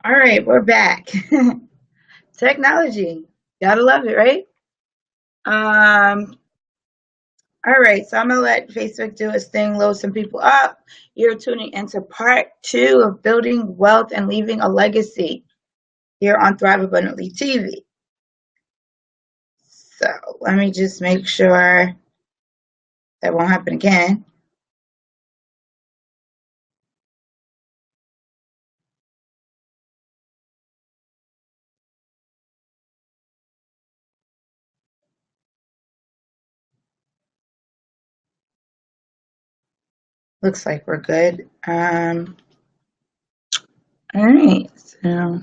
All right, we're back. Technology. Gotta love it, right? Um, all right, so I'm gonna let Facebook do its thing, load some people up. You're tuning into part two of building wealth and leaving a legacy here on Thrive Abundantly TV. So let me just make sure that won't happen again. Looks like we're good. All right, so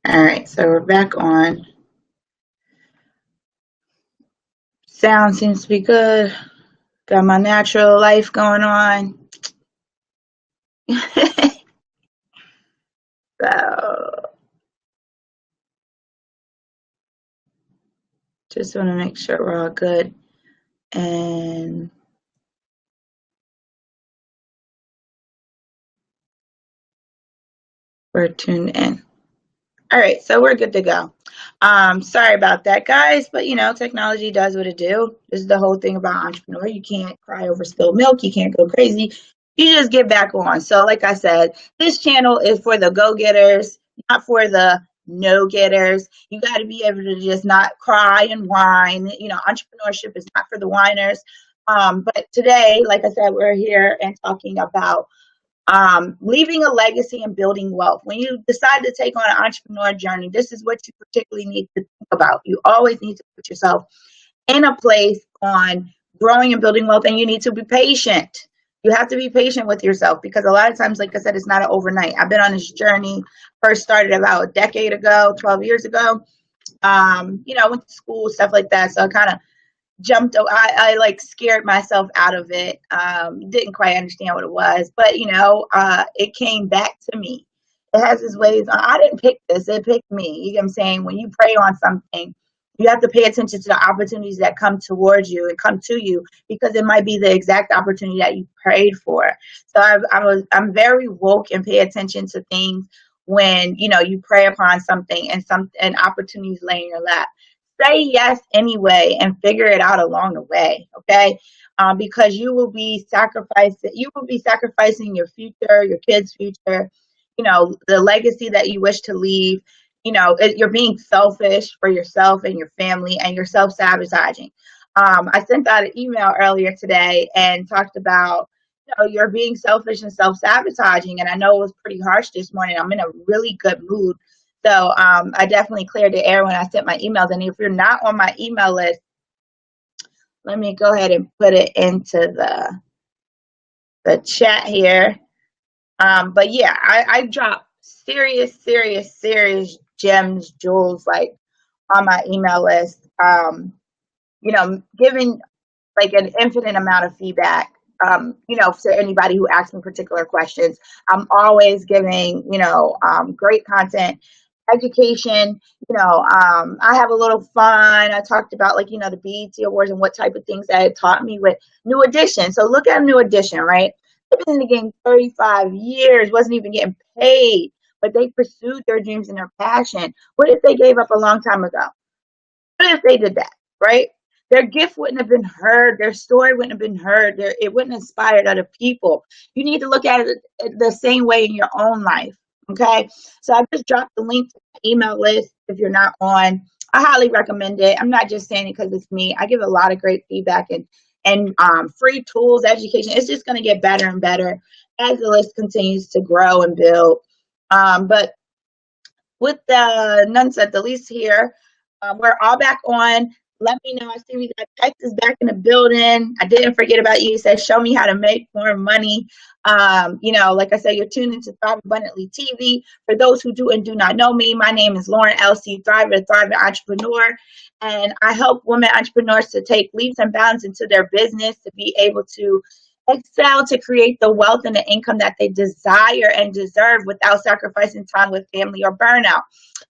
all right, so we're back on. Sound seems to be good. Got my natural life going on. So just want to make sure we're all good and we're tuned in. All right, so we're good to go. Sorry about that, guys, but technology does what it do. This is the whole thing about entrepreneur. You can't cry over spilled milk. You can't go crazy. You just get back on. So, like I said, this channel is for the go-getters, not for the no-getters. You got to be able to just not cry and whine. Entrepreneurship is not for the whiners. But today, like I said, we're here and talking about leaving a legacy and building wealth. When you decide to take on an entrepreneur journey, this is what you particularly need to think about. You always need to put yourself in a place on growing and building wealth, and you need to be patient. You have to be patient with yourself because a lot of times, like I said, it's not an overnight. I've been on this journey, first started about a decade ago, 12 years ago. I went to school, stuff like that. So I kind of jumped. I like scared myself out of it. Didn't quite understand what it was, but it came back to me. It has its ways. I didn't pick this, it picked me. You know what I'm saying? When you pray on something, you have to pay attention to the opportunities that come towards you and come to you, because it might be the exact opportunity that you prayed for. So I'm very woke and pay attention to things when you pray upon something and opportunities lay in your lap. Say yes anyway and figure it out along the way. Okay. Because you will be sacrificing your future, your kids' future, the legacy that you wish to leave. You're being selfish for yourself and your family, and you're self-sabotaging. I sent out an email earlier today and talked about you're being selfish and self-sabotaging, and I know it was pretty harsh this morning. I'm in a really good mood, so I definitely cleared the air when I sent my emails. And if you're not on my email list, let me go ahead and put it into the chat here. But yeah, I drop serious gems, jewels, like on my email list. Giving like an infinite amount of feedback. To anybody who asks me particular questions, I'm always giving great content, education. I have a little fun. I talked about the BET Awards and what type of things that it taught me with New Edition. So look at New Edition, right? They've been in the game 35 years, wasn't even getting paid, but they pursued their dreams and their passion. What if they gave up a long time ago? What if they did that, right? Their gift wouldn't have been heard. Their story wouldn't have been heard. It wouldn't have inspired other people. You need to look at it the same way in your own life. Okay. So I just dropped the link to the email list if you're not on. I highly recommend it. I'm not just saying it because it's me. I give a lot of great feedback and free tools, education. It's just going to get better and better as the list continues to grow and build. But with the none said the least here, we're all back on. Let me know. I see we got Texas back in the building. I didn't forget about you. You said, show me how to make more money. Like I said, you're tuned into Thrive Abundantly TV. For those who do and do not know me, my name is Lauren L.C. Thriver, Thriving Entrepreneur. And I help women entrepreneurs to take leaps and bounds into their business to be able to excel to create the wealth and the income that they desire and deserve without sacrificing time with family or burnout.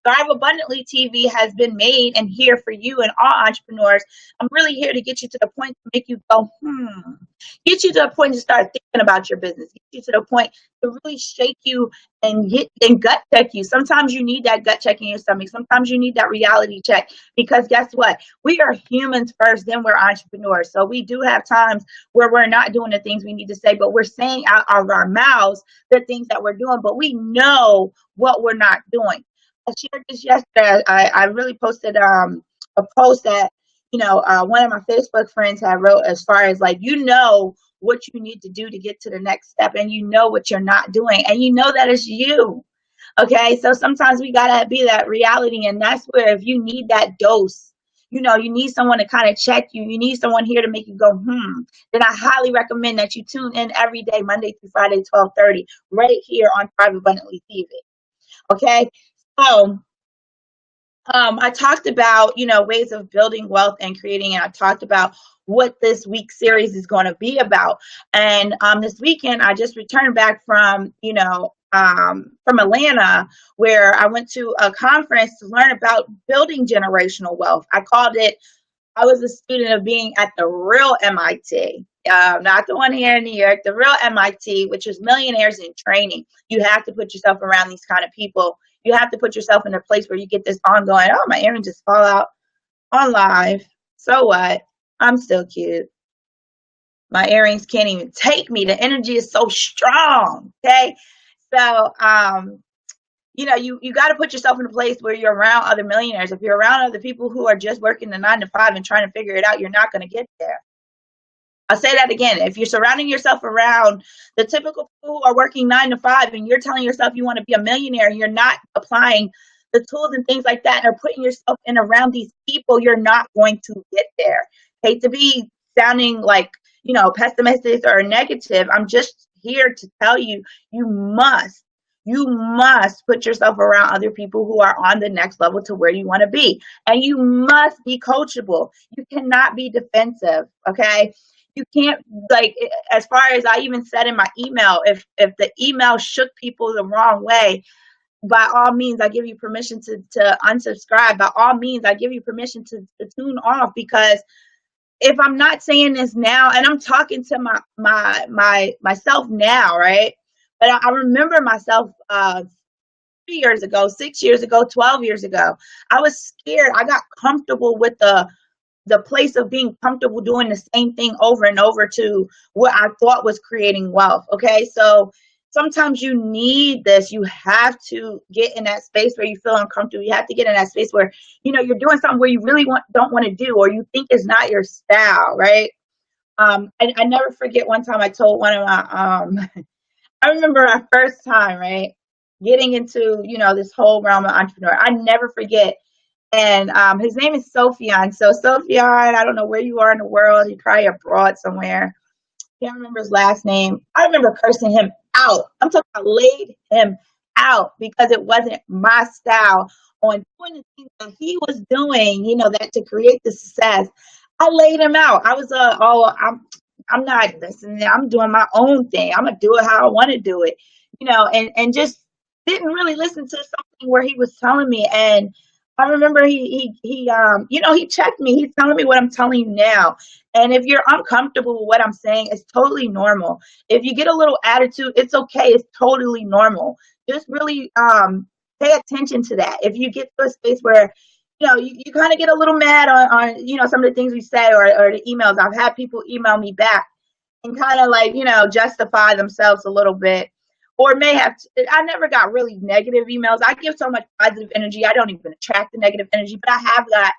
Thrive Abundantly TV has been made and here for you and all entrepreneurs. I'm really here to get you to the point to make you go, get you to the point to start thinking about your business, get you to the point to really shake you and get and gut check you. Sometimes you need that gut check in your stomach. Sometimes you need that reality check, because guess what? We are humans first, then we're entrepreneurs. So we do have times where we're not doing the things we need to say, but we're saying out of our mouths the things that we're doing, but we know what we're not doing. I shared this yesterday. I really posted a post that one of my Facebook friends had wrote, as far as like, what you need to do to get to the next step, and you know what you're not doing, and you know that it's you. Okay, so sometimes we gotta be that reality, and that's where, if you need that dose, you need someone to kind of check you. You need someone here to make you go, then I highly recommend that you tune in every day, Monday through Friday, 12:30, right here on Thrive Abundantly TV. Okay, so I talked about, ways of building wealth and creating, and I talked about what this week's series is going to be about. And this weekend, I just returned back from Atlanta, where I went to a conference to learn about building generational wealth. I was a student of being at the real MIT, not the one here in New York, the real MIT, which is Millionaires in Training. You have to put yourself around these kind of people. You have to put yourself in a place where you get this ongoing, oh, my earrings just fall out on live. So what? I'm still cute. My earrings can't even take me. The energy is so strong. Okay. So, you got to put yourself in a place where you're around other millionaires. If you're around other people who are just working the 9 to 5 and trying to figure it out, you're not going to get there. I'll say that again. If you're surrounding yourself around the typical people who are working 9 to 5, and you're telling yourself you want to be a millionaire, and you're not applying the tools and things like that, and are putting yourself in around these people, you're not going to get there. Hate to be sounding like, pessimistic or negative. I'm just here to tell you, you must put yourself around other people who are on the next level to where you want to be. And you must be coachable. You cannot be defensive. Okay. You can't, like, as far as I even said in my email, if the email shook people the wrong way, by all means, I give you permission to unsubscribe. By all means, I give you permission to tune off, because if I'm not saying this now, and I'm talking to myself now, right? But I remember myself 3 years ago, 6 years ago, 12 years ago. I was scared. I got comfortable with the place of being comfortable doing the same thing over and over to what I thought was creating wealth. Okay, so sometimes you need this. You have to get in that space where you feel uncomfortable. You have to get in that space where you're doing something where you really don't want to do, or you think is not your style, right? I never forget one time I told one of my I remember our first time, right, getting into this whole realm of entrepreneur. I never forget. And his name is Sophion. So Sophion, I don't know where you are in the world. He's probably abroad somewhere. Can't remember his last name. I remember cursing him out. I'm talking about laid him out, because it wasn't my style on doing the things that he was doing, that to create the success. I laid him out. I was I'm not listening. I'm doing my own thing. I'm gonna do it how I want to do it, and just didn't really listen to something where he was telling me. And I remember he checked me. He's telling me what I'm telling you now. And if you're uncomfortable with what I'm saying, it's totally normal. If you get a little attitude, it's okay. It's totally normal. Just really pay attention to that. If you get to a space where you kind of get a little mad on some of the things we say, or the emails. I've had people email me back and kind of like, justify themselves a little bit, or may have. I never got really negative emails. I give so much positive energy. I don't even attract the negative energy, but I have got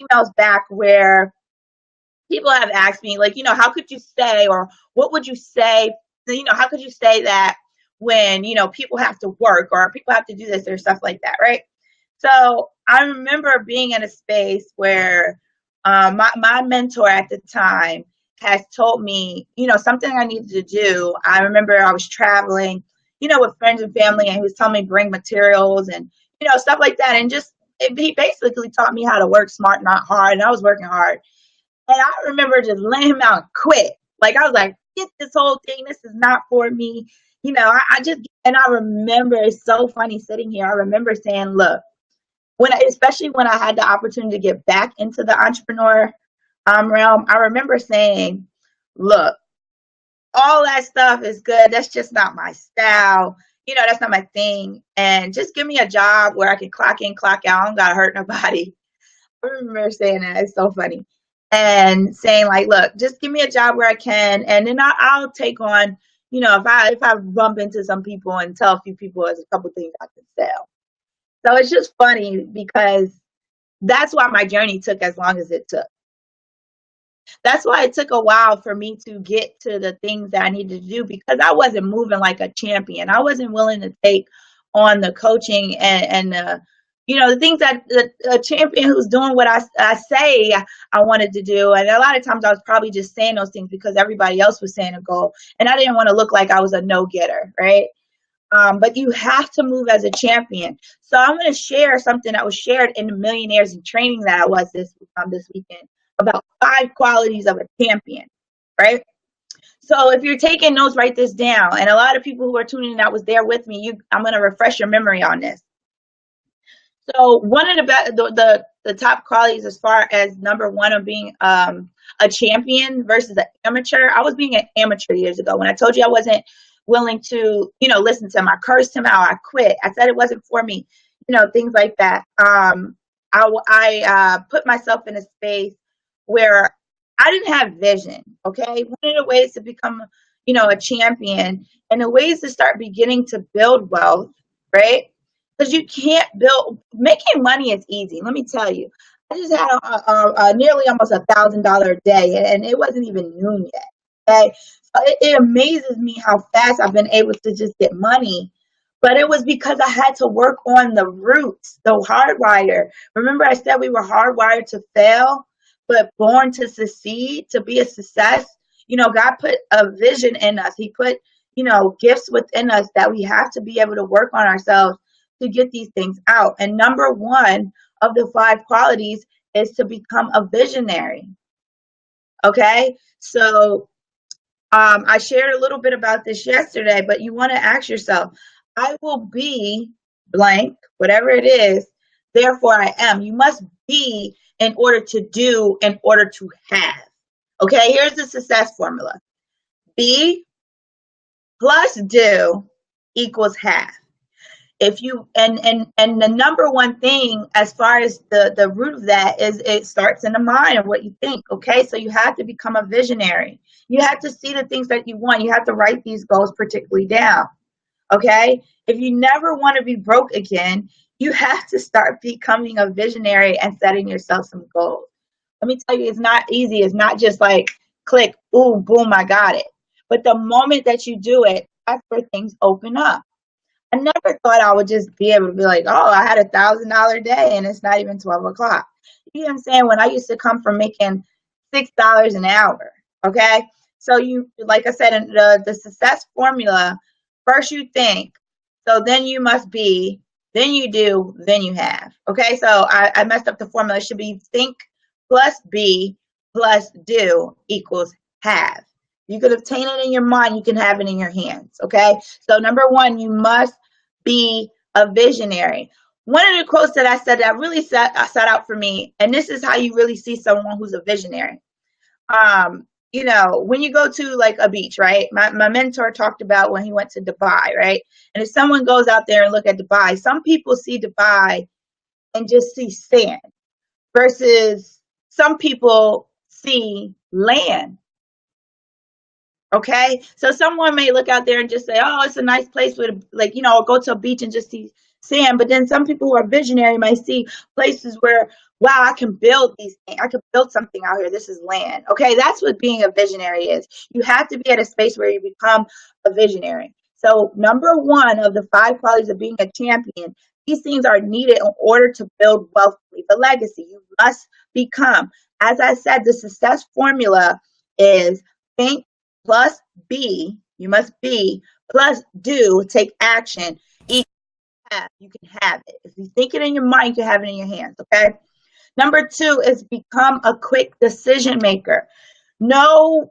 emails back where people have asked me, like, how could you say, or what would you say, how could you say that when, people have to work, or people have to do this or stuff like that, right? So I remember being in a space where my mentor at the time has told me, something I needed to do. I remember I was traveling, with friends and family, and he was telling me bring materials and, stuff like that. And he basically taught me how to work smart, not hard. And I was working hard. And I remember just letting him out and quit. Like, I was like, get this whole thing. This is not for me. I remember, it's so funny sitting here. I remember saying, look, especially when I had the opportunity to get back into the entrepreneur realm, I remember saying, look, all that stuff is good. That's just not my style. That's not my thing. And just give me a job where I can clock in, clock out. I don't got to hurt nobody. I remember saying that. It's so funny. And saying like, look, just give me a job where I can. And then I'll take on, if I bump into some people and tell a few people there's a couple things I can sell. So it's just funny because that's why my journey took as long as it took. That's why it took a while for me to get to the things that I needed to do, because I wasn't moving like a champion. I wasn't willing to take on the coaching and the things that a champion who's doing what I say I wanted to do. And a lot of times I was probably just saying those things because everybody else was saying a goal. And I didn't want to look like I was a no-getter, right? But you have to move as a champion. So I'm going to share something that was shared in the Millionaires in Training that I was this weekend, about 5 qualities of a champion, right? So if you're taking notes, write this down. And a lot of people who are tuning in that was there with me, I'm going to refresh your memory on this. So one of the top qualities, as far as number one of being a champion versus an amateur, I was being an amateur years ago. When I told you I wasn't willing to, listen to him, I cursed him out, I quit, I said it wasn't for me, things like that. I put myself in a space where I didn't have vision. Okay, one of the ways to become, a champion, and the ways to start beginning to build wealth, right? Because you can't making money is easy. Let me tell you, I just had a nearly almost $1,000 a day, and it wasn't even noon yet. Okay, so it amazes me how fast I've been able to just get money. But it was because I had to work on the roots, the hardwire. Remember, I said we were hardwired to fail, but born to succeed, to be a success. God put a vision in us. He put, gifts within us that we have to be able to work on ourselves to get these things out. And number one of the 5 qualities is to become a visionary. Okay, so I shared a little bit about this yesterday, but you want to ask yourself, I will be blank, whatever it is, therefore I am. You must be in order to do, in order to have. Okay, here's the success formula. Be plus do equals have. If you and the number one thing as far as the root of that is, it starts in the mind of what you think. Okay, so you have to become a visionary. You have to see the things that you want. You have to write these goals particularly down. Okay, if you never want to be broke again, you have to start becoming a visionary and setting yourself some goals. Let me tell you, it's not easy. It's not just like click, ooh, boom, I got it. But the moment that you do it, that's where things open up. I never thought I would just be able to be like, oh, I had $1,000 day and it's not even 12 o'clock. You know what I'm saying? When I used to come from making $6 an hour, okay? So you, like I said, in the success formula, first you think, so then you must be, then you do, then you have. Okay, so I messed up the formula. It should be think plus be plus do equals have. You could obtain it in your mind, you can have it in your hands. Okay, so number one, you must be a visionary. One of the quotes that I said that really set out for me, and this is how you really see someone who's a visionary. When you go to like a beach, right? My mentor talked about when he went to Dubai, right? And if someone goes out there and look at Dubai, some people see Dubai and just see sand versus some people see land. Okay, so someone may look out there and just say, oh, it's a nice place with, like, go to a beach and just see sand. But then some people who are visionary might see places where, wow, I can build these things. I can build something out here. This is land. Okay, that's what being a visionary is. You have to be at a space where you become a visionary. So number one of the 5 qualities of being a champion, these things are needed in order to build wealth, leave a legacy. You must become. As I said, the success formula is think plus be, you must be, plus do, take action, equal have. You can have it. If you think it in your mind, you can have it in your hands, okay? Number 2 is become a quick decision maker. No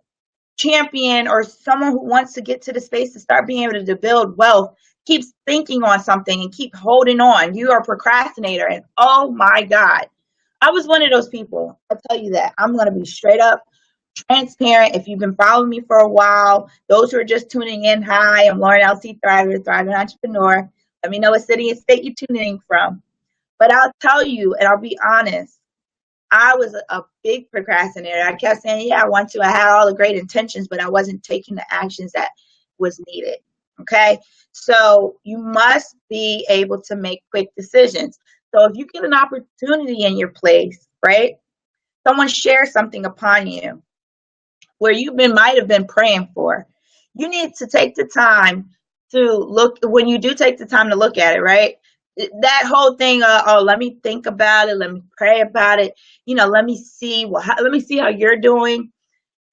champion or someone who wants to get to the space to start being able to build wealth keeps thinking on something and keep holding on, you are a procrastinator. And oh my God, I was one of those people. I'll tell you that. I'm going to be straight up transparent. If you've been following me for a while, those who are just tuning in, hi, I'm Lauren LC Thriver, Thriving Entrepreneur. Let me know what city and state you're tuning in from. But I'll tell you, and I'll be honest, I was a big procrastinator. I kept saying, yeah, I want to. I had all the great intentions, but I wasn't taking the actions that was needed. Okay. So you must be able to make quick decisions. So if you get an opportunity in your place, right? Someone shares something upon you where might have been praying for. You need to take the time to look. When you do take the time to look at it, right? That whole thing, let me think about it, let me pray about it, let me see let me see how you're doing.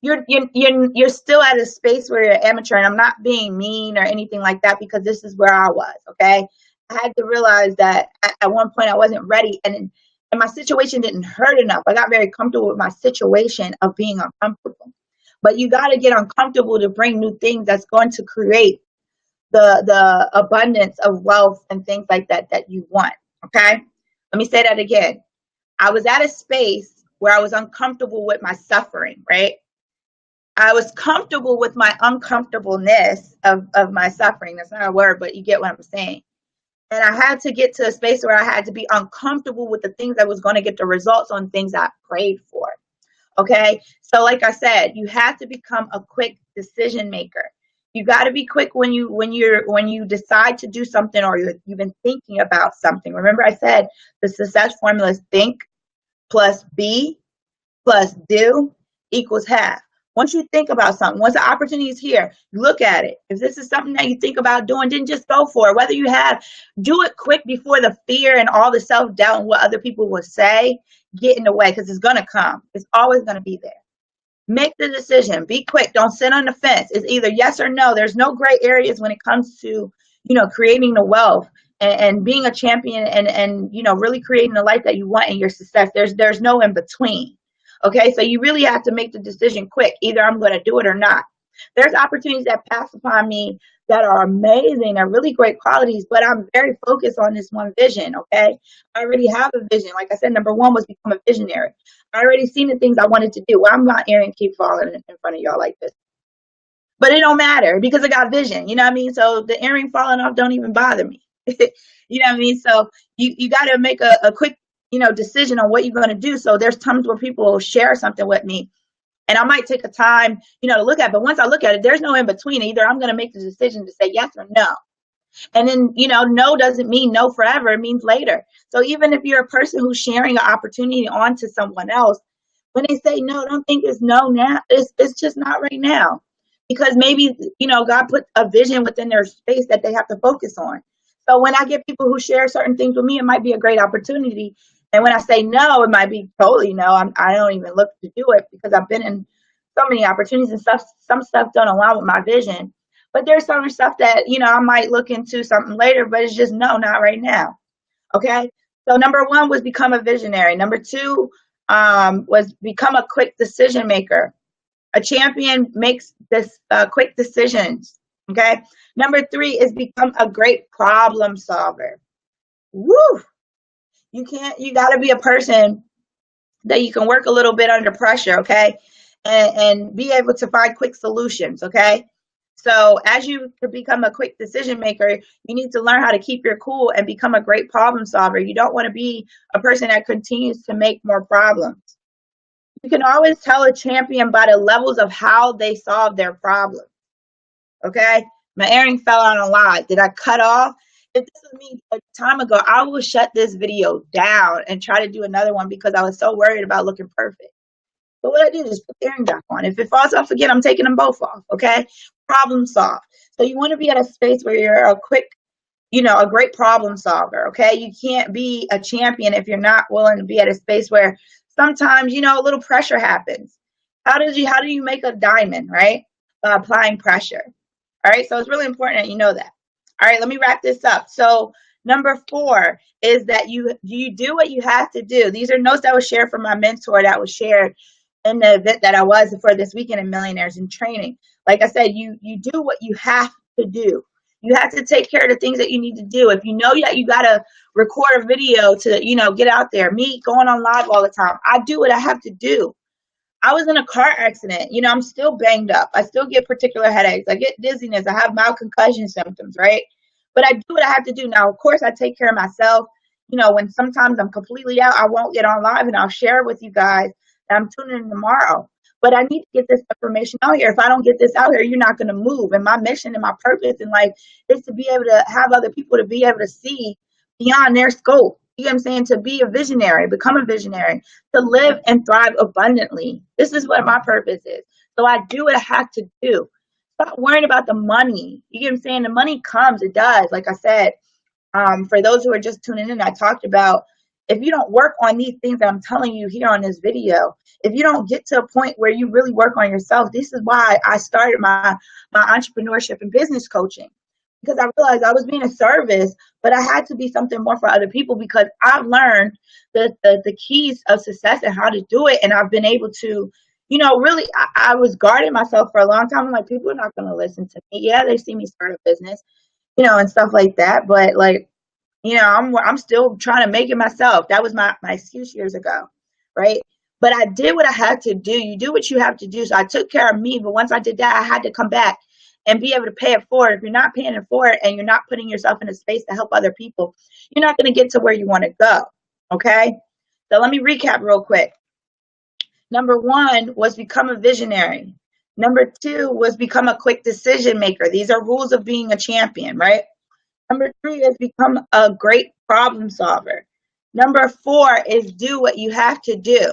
You're still at a space where you're amateur, and I'm not being mean or anything like that, because this is where I was. Okay, I had to realize that at one point I wasn't ready, and my situation didn't hurt enough. I got very comfortable with my situation of being uncomfortable. But you got to get uncomfortable to bring new things that's going to create the abundance of wealth and things like that you want. Okay, let me say that again. I was at a space where I was uncomfortable with my suffering, right? I was comfortable with my uncomfortableness of my suffering. That's not a word, but you get what I'm saying. And I had to get to a space where I had to be uncomfortable with the things that was going to get the results on things I prayed for. Okay, so like I said, you have to become a quick decision maker. You got to be quick when you decide to do something, or you've been thinking about something. Remember, I said the success formula is think plus be plus do equals have. Once you think about something, once the opportunity is here, look at it. If this is something that you think about doing, then just go for it. Whether do it quick before the fear and all the self-doubt and what other people will say get in the way, because it's going to come. It's always going to be there. Make the decision. Be quick. Don't sit on the fence. It's either yes or no. There's no gray areas when it comes to, creating the wealth and being a champion and really creating the life that you want and your success. There's no in between. Okay, so you really have to make the decision quick. Either I'm going to do it or not. There's opportunities that pass upon me that are amazing, are really great qualities, but I'm very focused on this one vision. Okay, I already have a vision. Like I said, number one was become a visionary. I already seen the things I wanted to do. Well, I'm not Aaron keep falling in front of y'all like this, but it don't matter because I got vision. You know what I mean? So the earring falling off don't even bother me. You know what I mean? So you got to make a quick decision on what you're going to do. So there's times where people will share something with me, and I might take a time to look at it. But once I look at it, there's no in between. Either I'm going to make the decision to say yes or no. And then, no doesn't mean no forever. It means later. So even if you're a person who's sharing an opportunity on to someone else, when they say no, don't think it's no now. It's just not right now. Because maybe, God put a vision within their space that they have to focus on. So when I get people who share certain things with me, it might be a great opportunity. And when I say no, it might be totally no. I don't even look to do it because I've been in so many opportunities and stuff. Some stuff don't align with my vision. But there's some stuff that, I might look into something later, but it's just no, not right now. Okay. So number one was become a visionary. Number two was become a quick decision maker. A champion makes this quick decisions. Okay. Number three is become a great problem solver. Woo! You got to be a person that you can work a little bit under pressure. Okay. And be able to find quick solutions. Okay. So as you become a quick decision maker, you need to learn how to keep your cool and become a great problem solver. You don't want to be a person that continues to make more problems. You can always tell a champion by the levels of how they solve their problem. Okay? My earring fell out a lot. Did I cut off? If this was me a time ago, I will shut this video down and try to do another one because I was so worried about looking perfect. But what I did is put the earring back on. If it falls off again, I'm taking them both off. Okay? Problem solved. So you want to be at a space where you're a quick, a great problem solver. Okay? You can't be a champion if you're not willing to be at a space where sometimes, a little pressure happens. How do you make a diamond, right? By applying pressure. All right? So it's really important that you know that. All right, let me wrap this up. So number 4 is that you do what you have to do. These are notes that was shared from my mentor that was shared in the event that I was for this weekend in Millionaires in Training. Like I said, you do what you have to do. You have to take care of the things that you need to do. If you know that you gotta record a video to, get out there, me going on live all the time, I do what I have to do. I was in a car accident. I'm still banged up. I still get particular headaches. I get dizziness. I have mild concussion symptoms, right? But I do what I have to do. Now, of course, I take care of myself. When sometimes I'm completely out, I won't get on live and I'll share with you guys that I'm tuning in tomorrow. But I need to get this information out here. If I don't get this out here, you're not going to move. And my mission and my purpose in life is to be able to have other people to be able to see beyond their scope. You know what I'm saying? To be a visionary, become a visionary, to live and thrive abundantly. This is what my purpose is. So I do what I have to do. Stop worrying about the money. You get what I'm saying? The money comes, it does. Like I said, for those who are just tuning in, I talked about if you don't work on these things that I'm telling you here on this video, if you don't get to a point where you really work on yourself, this is why I started my entrepreneurship and business coaching. Because I realized I was being a service, but I had to be something more for other people because I've learned the keys of success and how to do it. And I've been able to, really, I was guarding myself for a long time. I'm like, people are not going to listen to me. Yeah, they see me start a business, and stuff like that. But like, I'm still trying to make it myself. That was my excuse years ago, right? But I did what I had to do. You do what you have to do. So I took care of me. But once I did that, I had to come back and be able to pay it forward. If you're not paying it forward and you're not putting yourself in a space to help other people, you're not going to get to where you want to go. Okay? So let me recap real quick. Number 1 was become a visionary. Number 2 was become a quick decision maker. These are rules of being a champion, right? Number 3 is become a great problem solver. Number 4 is do what you have to do.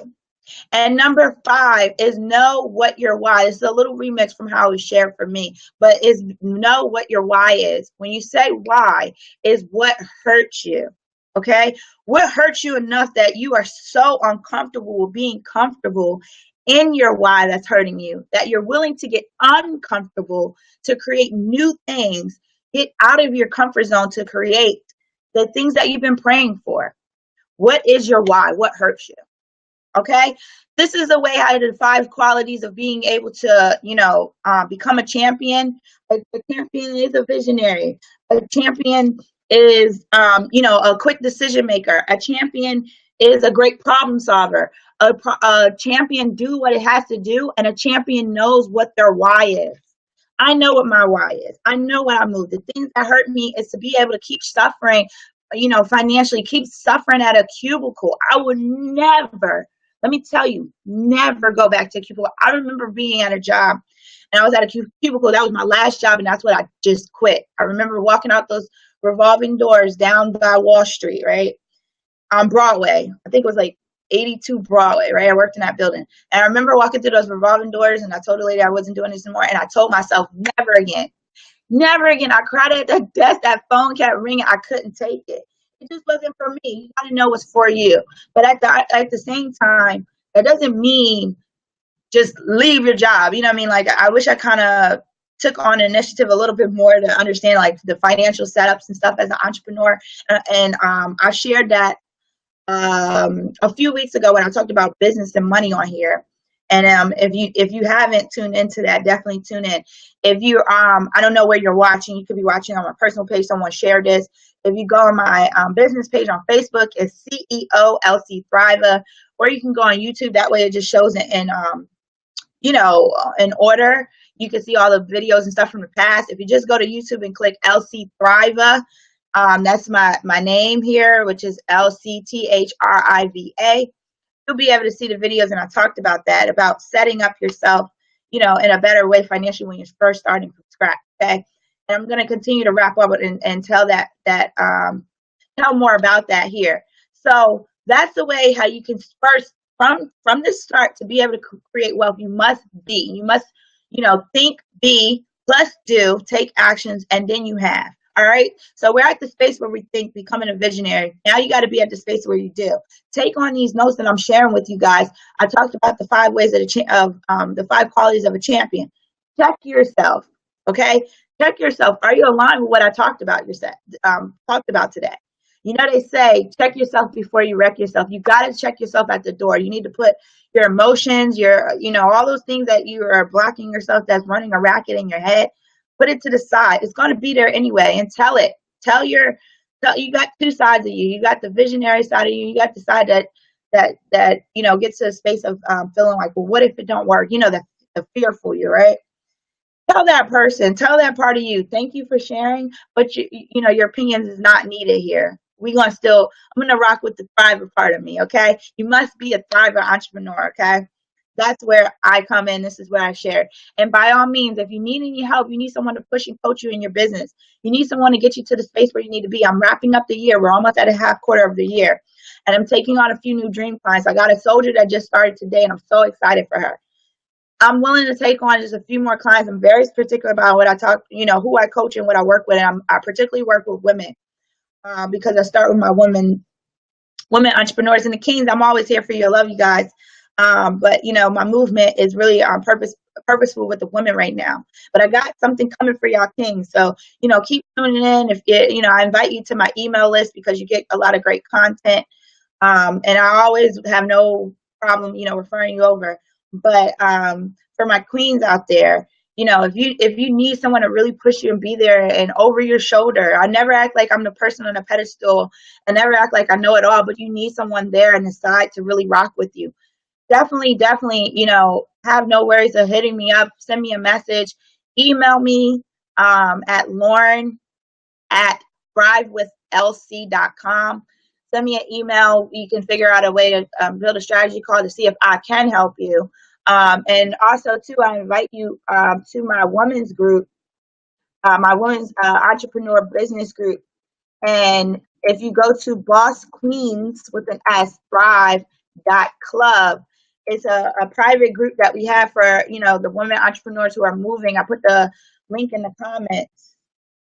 And number 5 is know what your why is. It's a little remix from how it was shared for me, but is know what your why is. When you say why, is what hurts you. Okay? What hurts you enough that you are so uncomfortable with being comfortable in your why that's hurting you, that you're willing to get uncomfortable to create new things, get out of your comfort zone to create the things that you've been praying for. What is your why? What hurts you? Okay, this is a way out of the 5 qualities of being able to, become a champion. A champion is a visionary. A champion is, a quick decision maker. A champion is a great problem solver. A champion do what it has to do, and a champion knows what their why is. I know what my why is. I know what I move. The things that hurt me is to be able to keep suffering, financially, keep suffering at a cubicle. I would never. Let me tell you, never go back to a cubicle. I remember being at a job and I was at a cubicle. That was my last job and that's what I just quit. I remember walking out those revolving doors down by Wall Street, right? On Broadway. I think it was like 82 Broadway, right? I worked in that building. And I remember walking through those revolving doors and I told the lady I wasn't doing this anymore. And I told myself, never again. Never again. I cried at the desk. That phone kept ringing. I couldn't take it. It just wasn't for me. You got to know what's for you. But at the same time, that doesn't mean just leave your job. You know what I mean? Like, I wish I kind of took on an initiative a little bit more to understand like the financial setups and stuff as an entrepreneur. And I shared that a few weeks ago when I talked about business and money on here. And if you haven't tuned into that, definitely tune in. If you I don't know where you're watching, you could be watching on my personal page. Someone shared this. If you go on my business page on Facebook, it's CEO LC Thriva, or you can go on YouTube. That way, it just shows it in in order. You can see all the videos and stuff from the past. If you just go to YouTube and click LC Thriva, that's my name here, which is LCTHRIVA. You'll be able to see the videos, and I talked about that, about setting up yourself, in a better way financially when you're first starting from scratch. Okay, and I'm going to continue to wrap up and tell tell more about that here. So that's the way how you can first from the start to be able to create wealth. You must think, be, plus do, take actions, and then you have. All right. So we're at the space where we think, becoming a visionary. Now you got to be at the space where you do. Take on these notes that I'm sharing with you guys. I talked about the 5 ways of the 5 qualities of a champion. Check yourself. Okay. Check yourself. Are you aligned with what I talked about today? You know, they say, check yourself before you wreck yourself. You got to check yourself at the door. You need to put your emotions, all those things that you are blocking yourself that's running a racket in your head, put it to the side. It's going to be there anyway, and tell it. You got two sides of you. You got the visionary side of you. You got the side that gets to a space of feeling like, well, what if it don't work? The fearful you, right? Tell that person, tell that part of you, thank you for sharing, but your opinions is not needed here. I'm gonna rock with the thriver part of me, okay? You must be a thriver entrepreneur, okay? That's where I come in. This is where I share. And by all means, if you need any help, you need someone to push and coach you in your business. You need someone to get you to the space where you need to be. I'm wrapping up the year. We're almost at a half quarter of the year. And I'm taking on a few new dream clients. I got a soldier that just started today, and I'm so excited for her. I'm willing to take on just a few more clients. I'm very particular about what I talk, who I coach and what I work with. And I particularly work with women because I start with my women entrepreneurs and the kings. I'm always here for you. I love you guys. But my movement is really purposeful with the women right now. But I got something coming for y'all kings. So, keep tuning in. If I invite you to my email list because you get a lot of great content. And I always have no problem, referring you over. But for my queens out there, if you need someone to really push you and be there and over your shoulder, I never act like I'm the person on a pedestal. I never act like I know it all, but you need someone there on the side to really rock with you. Definitely, have no worries of hitting me up. Send me a message. Email me at lauren@thrivewithlc.com. Send me an email. You can figure out a way to build a strategy call to see if I can help you. And also, too, I invite you to my women's group, my women's entrepreneur business group. And if you go to Boss Queens with an S, Thrive.club, it's a private group that we have for, the women entrepreneurs who are moving. I put the link in the comments.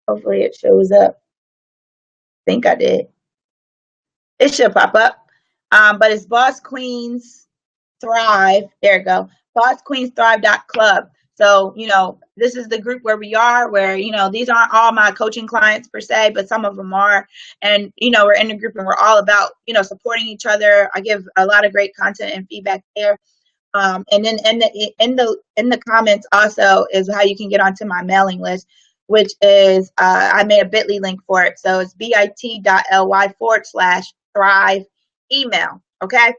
Hopefully it shows up. I think I did. It should pop up. But it's Boss Queens Thrive. There you go. Boss Queens Thrive.club. So, this is the group where we are, where, these aren't all my coaching clients per se, but some of them are. And, we're in the group and we're all about, supporting each other. I give a lot of great content and feedback there. And then in the comments also is how you can get onto my mailing list, which is I made a bit.ly link for it. So it's bit.ly/Thrive email. Okay.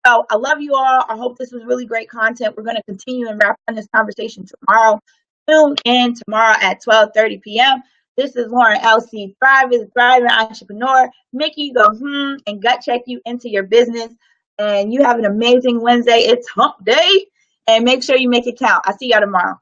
So I love you all. I hope this was really great content. We're going to continue and wrap on this conversation tomorrow. Tune in tomorrow at 12:30 p.m. This is Lauren LC. Thrive is a thriving entrepreneur, making you go and gut check you into your business. And you have an amazing Wednesday. It's hump day. And make sure you make it count. I'll see y'all tomorrow.